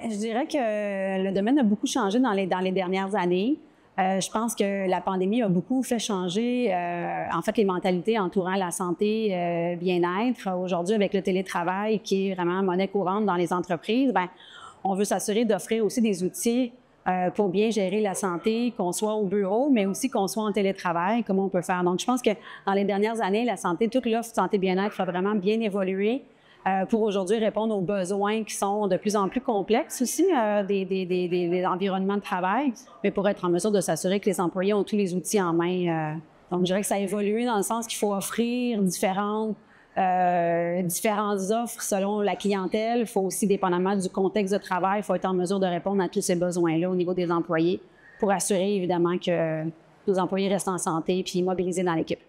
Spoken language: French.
Je dirais que le domaine a beaucoup changé dans les dernières années. Je pense que la pandémie a beaucoup fait changer, en fait, les mentalités entourant la santé, bien-être. Aujourd'hui, avec le télétravail qui est vraiment monnaie courante dans les entreprises, bien, on veut s'assurer d'offrir aussi des outils pour bien gérer la santé, qu'on soit au bureau, mais aussi qu'on soit en télétravail, comment on peut faire. Donc, je pense que dans les dernières années, la santé, toute l'offre santé-bien-être a vraiment bien évolué pour aujourd'hui répondre aux besoins qui sont de plus en plus complexes aussi des environnements de travail, mais pour être en mesure de s'assurer que les employés ont tous les outils en main. Donc, je dirais que ça a évolué dans le sens qu'il faut offrir différentes offres selon la clientèle. Il faut aussi, dépendamment du contexte de travail, il faut être en mesure de répondre à tous ces besoins-là au niveau des employés pour assurer évidemment que nos employés restent en santé puis mobilisés dans l'équipe.